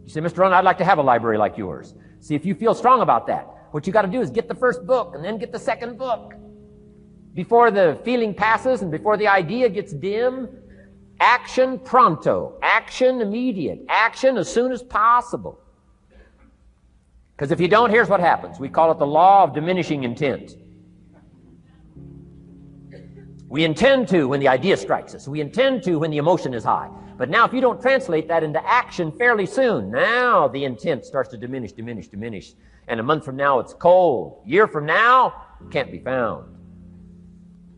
You say, Mr. Rohn, I'd like to have a library like yours. See, if you feel strong about that, what you got to do is get the first book and then get the second book. Before the feeling passes and before the idea gets dim, action pronto, action immediate, action as soon as possible. Because if you don't, here's what happens. We call it the law of diminishing intent. We intend to when the idea strikes us. We intend to when the emotion is high. But now if you don't translate that into action fairly soon, now the intent starts to diminish. And a month from now, it's cold. A year from now, it can't be found.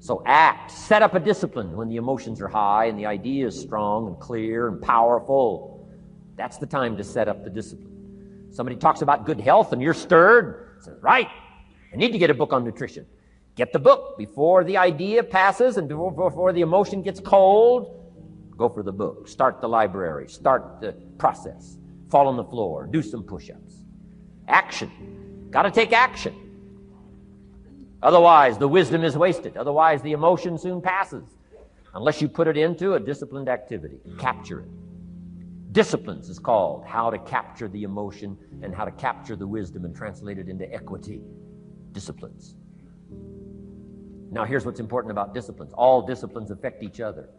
So act. Set up a discipline when the emotions are high and the idea is strong and clear and powerful. That's the time to set up the discipline. Somebody talks about good health and you're stirred. Says, right, I need to get a book on nutrition. Get the book before the idea passes and before the emotion gets cold. Go for the book. Start the library. Start the process. Fall on the floor. Do some push-ups. Action. Got to take action. Otherwise, the wisdom is wasted. Otherwise, the emotion soon passes. Unless you put it into a disciplined activity. Capture it. Disciplines is called how to capture the emotion and how to capture the wisdom and translate it into equity. Disciplines. Now, here's what's important about disciplines. All disciplines affect each other.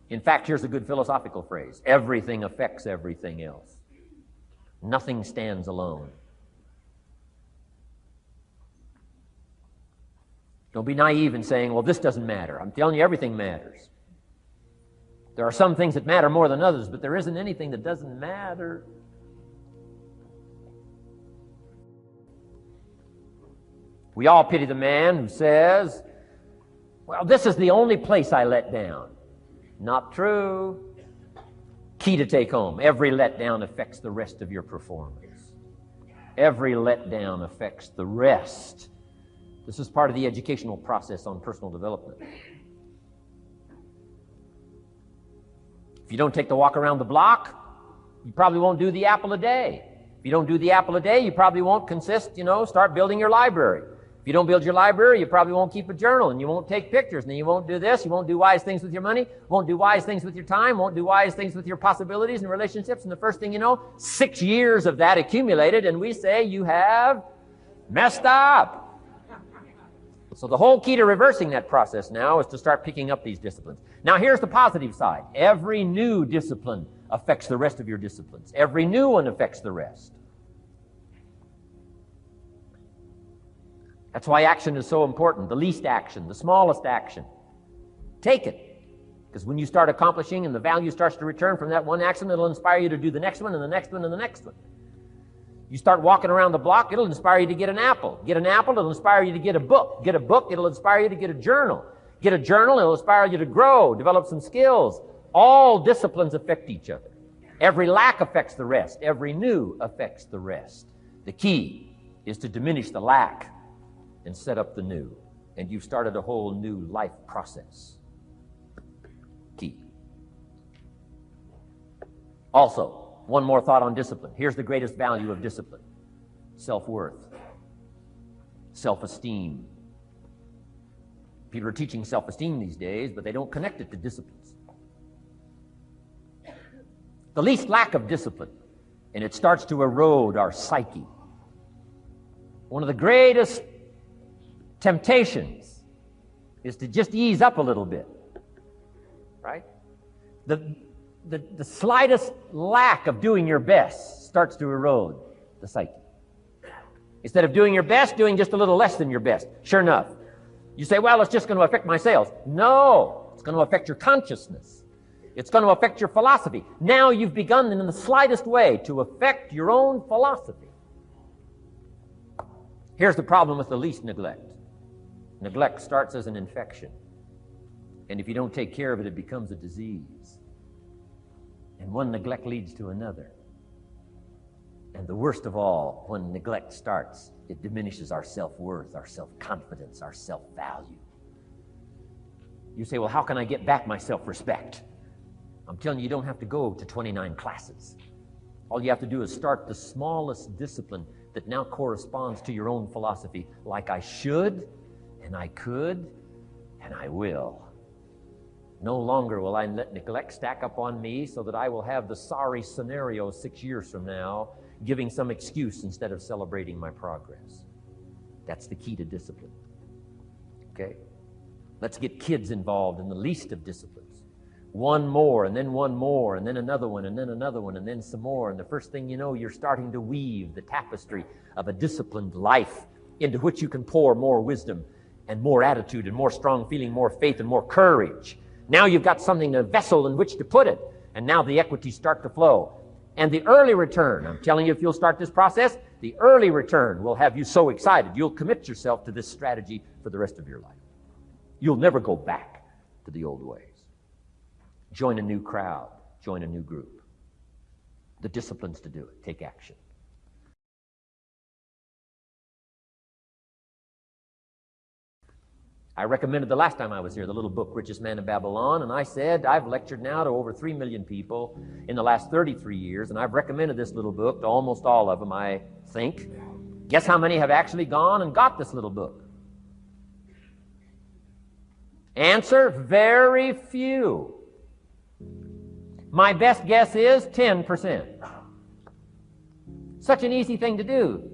In fact, here's a good philosophical phrase. Everything affects everything else. Nothing stands alone. Don't be naive in saying, well, this doesn't matter. I'm telling you, everything matters. There are some things that matter more than others, but there isn't anything that doesn't matter. We all pity the man who says, well, this is the only place I let down. Not true. Key to take home. Every letdown affects the rest of your performance. Every letdown affects the rest. This is part of the educational process on personal development. If you don't take the walk around the block, you probably won't do the apple a day. If you don't do the apple a day, you probably won't start building your library. If you don't build your library, you probably won't keep a journal, and you won't take pictures, and then you won't do this, you won't do wise things with your money, won't do wise things with your time, won't do wise things with your possibilities and relationships, and the first thing you know, 6 years of that accumulated, and we say you have messed up. So the whole key to reversing that process now is to start picking up these disciplines. Now here's the positive side. Every new discipline affects the rest of your disciplines. Every new one affects the rest. That's why action is so important. The least action, the smallest action. Take it. Because when you start accomplishing and the value starts to return from that one action, it'll inspire you to do the next one and the next one and the next one. You start walking around the block, it'll inspire you to get an apple. Get an apple, it'll inspire you to get a book. Get a book, it'll inspire you to get a journal. Get a journal, it'll inspire you to grow, develop some skills. All disciplines affect each other. Every lack affects the rest. Every new affects the rest. The key is to diminish the lack and set up the new. And you've started a whole new life process. Key. Also, one more thought on discipline. Here's the greatest value of discipline. Self-worth. Self-esteem. People are teaching self-esteem these days, but they don't connect it to disciplines. The least lack of discipline, and it starts to erode our psyche. One of the greatest temptations is to just ease up a little bit, right? The slightest lack of doing your best starts to erode the psyche. Instead of doing your best, doing just a little less than your best. Sure enough, you say, well, it's just going to affect my sales. No, it's going to affect your consciousness. It's going to affect your philosophy. Now you've begun in the slightest way to affect your own philosophy. Here's the problem with the least neglect. Neglect starts as an infection. And if you don't take care of it, it becomes a disease. And one neglect leads to another. And the worst of all, when neglect starts, it diminishes our self-worth, our self-confidence, our self-value. You say, well, how can I get back my self-respect? I'm telling you, you don't have to go to 29 classes. All you have to do is start the smallest discipline that now corresponds to your own philosophy, like I should, and I could, and I will. No longer will I let neglect stack up on me so that I will have the sorry scenario 6 years from now, giving some excuse instead of celebrating my progress. That's the key to discipline. Okay? Let's get kids involved in the least of disciplines. One more, and then one more, and then another one, and then another one, and then some more. And the first thing you know, you're starting to weave the tapestry of a disciplined life into which you can pour more wisdom and more attitude and more strong feeling, more faith and more courage. Now you've got something, a vessel in which to put it. And now the equities start to flow. And the early return, I'm telling you, if you'll start this process, the early return will have you so excited. You'll commit yourself to this strategy for the rest of your life. You'll never go back to the old ways. Join a new crowd. Join a new group. The disciplines to do it. Take action. I recommended the last time I was here, the little book, Richest Man in Babylon, and I said, I've lectured now to over 3 million people in the last 33 years, and I've recommended this little book to almost all of them, I think. Guess how many have actually gone and got this little book? Answer, very few. My best guess is 10%. Such an easy thing to do.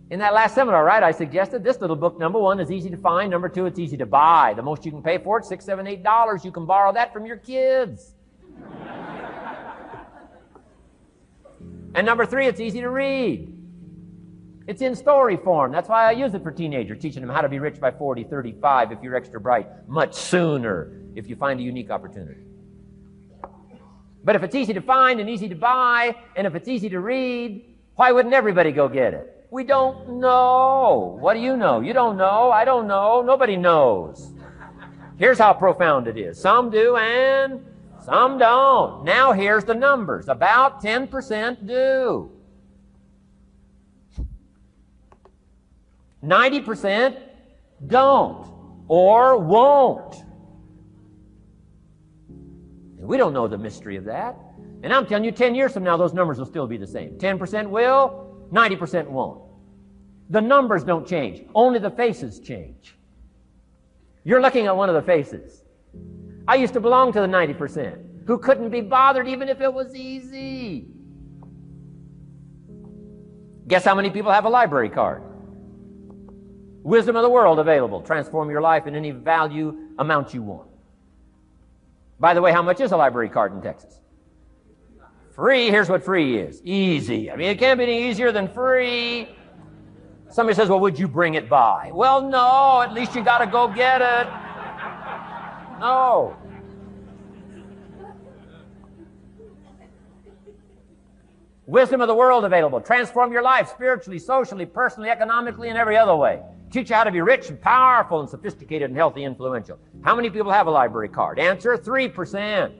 In that last seminar, right, I suggested this little book, number one, is easy to find. Number two, it's easy to buy. The most you can pay for it, $6, $7, $8. You can borrow that from your kids. And number three, it's easy to read. It's in story form. That's why I use it for teenagers, teaching them how to be rich by 40, 35, if you're extra bright, much sooner, if you find a unique opportunity. But if it's easy to find and easy to buy, and if it's easy to read, why wouldn't everybody go get it? We don't know. What do you know? You don't know. I don't know. Nobody knows. Here's how profound it is. Some do and some don't. Now here's the numbers. About 10% do. 90% don't or won't. And we don't know the mystery of that. And I'm telling you, 10 years from now, those numbers will still be the same. 10% will, 90% won't. The numbers don't change. Only the faces change. You're looking at one of the faces. I used to belong to the 90% who couldn't be bothered even if it was easy. Guess how many people have a library card? Wisdom of the world available. Transform your life in any value amount you want. By the way, how much is a library card in Texas? Free, here's what free is. Easy. I mean, it can't be any easier than free. Somebody says, well, would you bring it by? Well, no, at least you got to go get it. No. Wisdom of the world available. Transform your life spiritually, socially, personally, economically, and every other way. Teach you how to be rich and powerful and sophisticated and healthy, influential. How many people have a library card? Answer, 3%.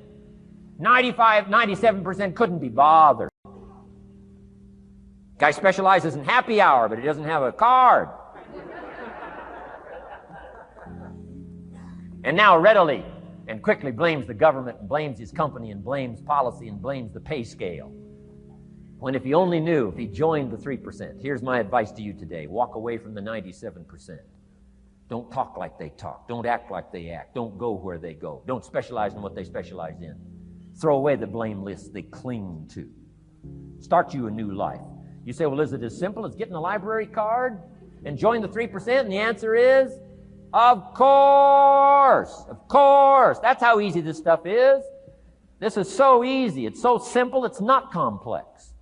95, 97% couldn't be bothered. Guy specializes in happy hour, but he doesn't have a card. And now readily and quickly blames the government and blames his company and blames policy and blames the pay scale. When if he only knew, if he joined the 3%, here's my advice to you today. Walk away from the 97%. Don't talk like they talk. Don't act like they act. Don't go where they go. Don't specialize in what they specialize in. Throw away the blame list they cling to. Start you a new life. You say, well, is it as simple as getting a library card and join the 3%? And the answer is, of course. Of course. That's how easy this stuff is. This is so easy. It's so simple. It's not complex.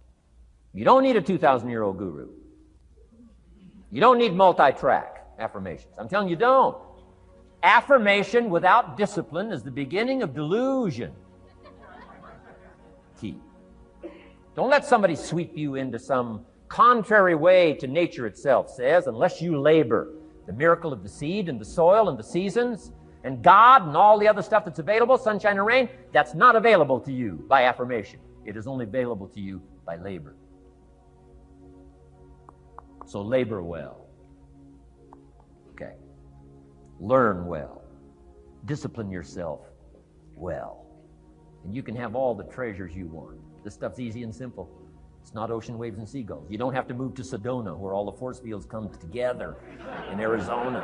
You don't need a 2,000-year-old guru. You don't need multi-track affirmations. I'm telling you, don't. Affirmation without discipline is the beginning of delusion. Key. Don't let somebody sweep you into some contrary way to nature itself says, unless you labor. The miracle of the seed and the soil and the seasons and God and all the other stuff that's available, sunshine and rain, that's not available to you by affirmation. It is only available to you by labor. So labor well. Okay. Learn well. Discipline yourself well. And you can have all the treasures you want. This stuff's easy and simple. It's not ocean waves and seagulls. You don't have to move to Sedona where all the force fields come together in Arizona.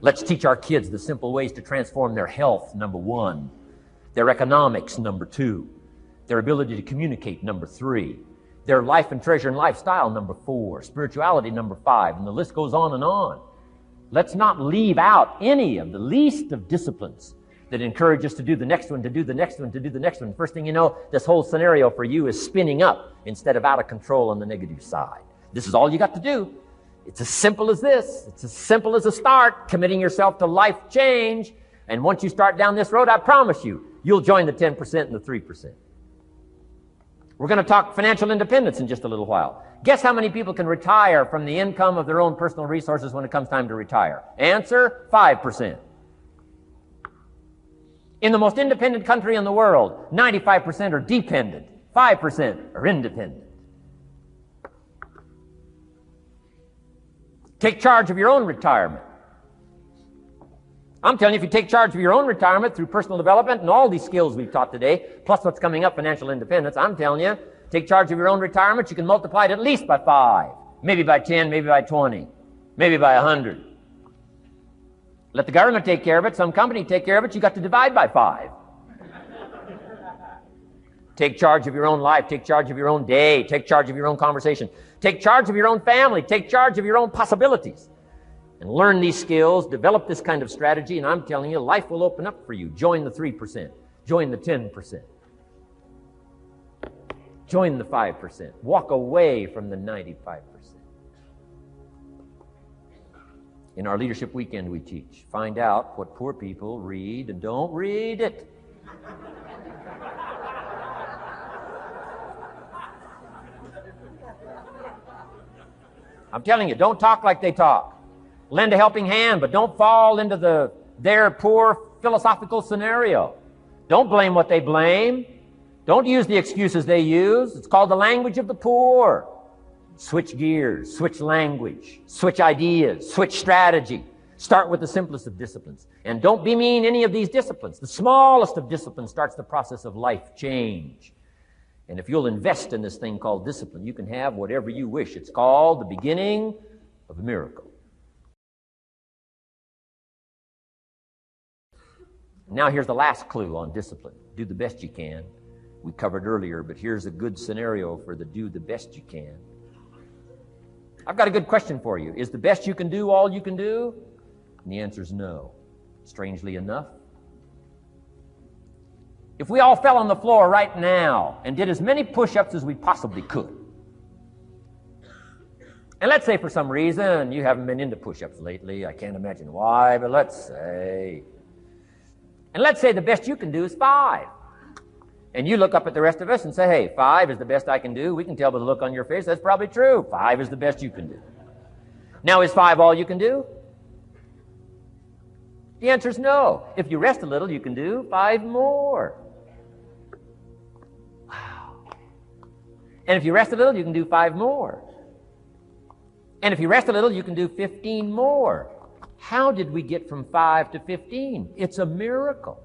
Let's teach our kids the simple ways to transform their health, number 1. Their economics, number 2. Their ability to communicate, number 3. Their life and treasure and lifestyle, number 4. Spirituality, number 5. And the list goes on and on. Let's not leave out any of the least of disciplines that encourage us to do the next one, to do the next one, to do the next one. First thing you know, this whole scenario for you is spinning up instead of out of control on the negative side. This is all you got to do. It's as simple as this. It's as simple as a start, committing yourself to life change. And once you start down this road, I promise you, you'll join the 10% and the 3%. We're going to talk financial independence in just a little while. Guess how many people can retire from the income of their own personal resources when it comes time to retire? Answer, 5%. In the most independent country in the world, 95% are dependent, 5% are independent. Take charge of your own retirement. I'm telling you, if you take charge of your own retirement through personal development and all these skills we've taught today, plus what's coming up, financial independence, I'm telling you, take charge of your own retirement, you can multiply it at least by 5, maybe by 10, maybe by 20, maybe by 100. Let the government take care of it, some company take care of it, you got to divide by 5. Take charge of your own life, take charge of your own day, take charge of your own conversation, take charge of your own family, take charge of your own possibilities. And learn these skills, develop this kind of strategy, and I'm telling you, life will open up for you. Join the 3%. Join the 10%. Join the 5%. Walk away from the 95%. In our Leadership Weekend we teach, find out what poor people read and don't read it. I'm telling you, don't talk like they talk. Lend a helping hand, but don't fall into their poor philosophical scenario. Don't blame what they blame. Don't use the excuses they use. It's called the language of the poor. Switch gears, switch language, switch ideas, switch strategy. Start with the simplest of disciplines. And don't bemean any of these disciplines. The smallest of disciplines starts the process of life change. And if you'll invest in this thing called discipline, you can have whatever you wish. It's called the beginning of a miracle. Now here's the last clue on discipline. Do the best you can. We covered earlier, but here's a good scenario for the do the best you can. I've got a good question for you. Is the best you can do all you can do? And the answer is no. Strangely enough. If we all fell on the floor right now and did as many push-ups as we possibly could, and let's say for some reason you haven't been into push-ups lately, I can't imagine why, but let's say the best you can do is 5. And you look up at the rest of us and say, hey, 5 is the best I can do. We can tell by the look on your face that's probably true. 5 is the best you can do. Now, is 5 all you can do? The answer is no. If you rest a little, you can do 5 more. Wow. And if you rest a little, you can do 5 more. And if you rest a little, you can do 15 more. How did we get from 5 to 15? It's a miracle.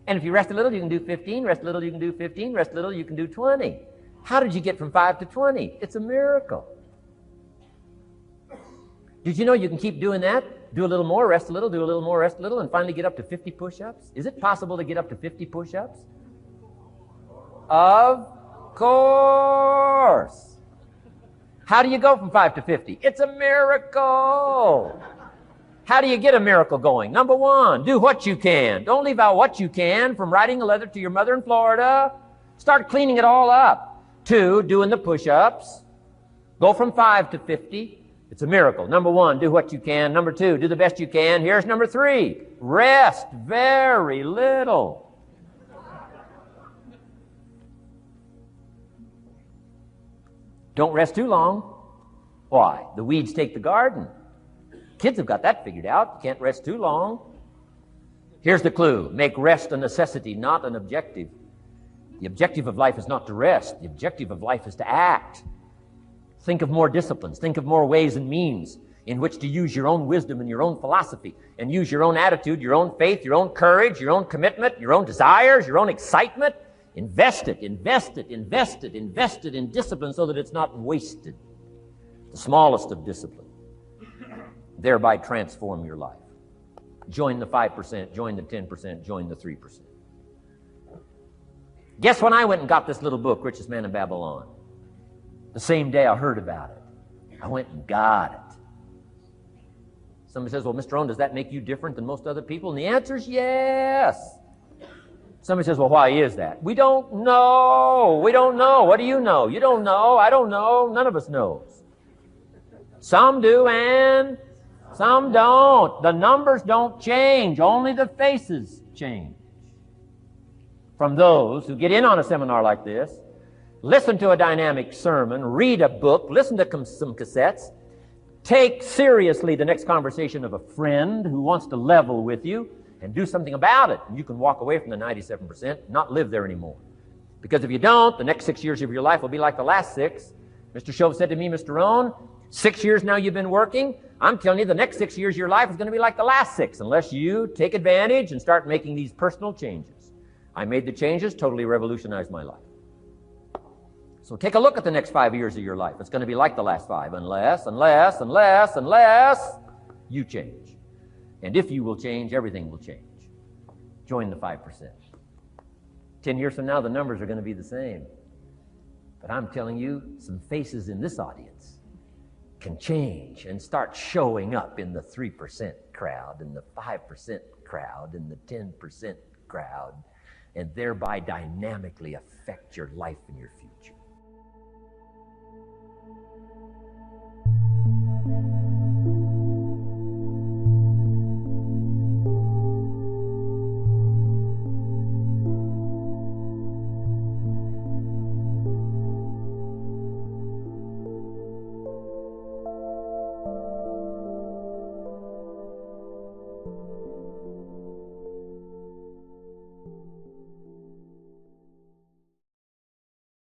And if you rest a little, you can do 15. Rest a little, you can do 15. Rest a little, you can do 20. How did you get from 5 to 20? It's a miracle. Did you know you can keep doing that? Do a little more, rest a little, do a little more, rest a little, and finally get up to 50 push-ups? Is it possible to get up to 50 push-ups? Of course. How do you go from 5 to 50? It's a miracle. How do you get a miracle going? Number 1, do what you can. Don't leave out what you can, from writing a letter to your mother in Florida. Start cleaning it all up. 2, doing the push-ups. Go from 5 to 50. It's a miracle. Number 1, do what you can. Number 2, do the best you can. Here's number 3, rest very little. Don't rest too long. Why? The weeds take the garden. Kids have got that figured out. You can't rest too long. Here's the clue. Make rest a necessity, not an objective. The objective of life is not to rest. The objective of life is to act. Think of more disciplines. Think of more ways and means in which to use your own wisdom and your own philosophy, and use your own attitude, your own faith, your own courage, your own commitment, your own desires, your own excitement. Invest it in discipline so that it's not wasted. The smallest of discipline. Thereby transform your life. Join the 5%, join the 10%, join the 3%. Guess when I went and got this little book, Richest Man in Babylon? The same day I heard about it. I went and got it. Somebody says, well, Mr. Rohn, does that make you different than most other people? And the answer is yes. Somebody says, well, why is that? We don't know. We don't know. What do you know? You don't know. I don't know. None of us knows. Some do and some don't. The numbers don't change. Only the faces change. From those who get in on a seminar like this, listen to a dynamic sermon, read a book, listen to some cassettes, take seriously the next conversation of a friend who wants to level with you, and do something about it. And you can walk away from the 97%, not live there anymore. Because if you don't, the next 6 years of your life will be like the last 6. Mr. Shove said to me, Mr. Rohn, 6 years now you've been working. I'm telling you, the next 6 years of your life is going to be like the last 6, unless you take advantage and start making these personal changes. I made the changes, totally revolutionized my life. So take a look at the next 5 years of your life. It's going to be like the last 5, unless you change. And if you will change, everything will change. Join the 5%. 10 years from now, the numbers are going to be the same. But I'm telling you, some faces in this audience can change and start showing up in the 3% crowd, in the 5% crowd, in the 10% crowd, and thereby dynamically affect your life and your future.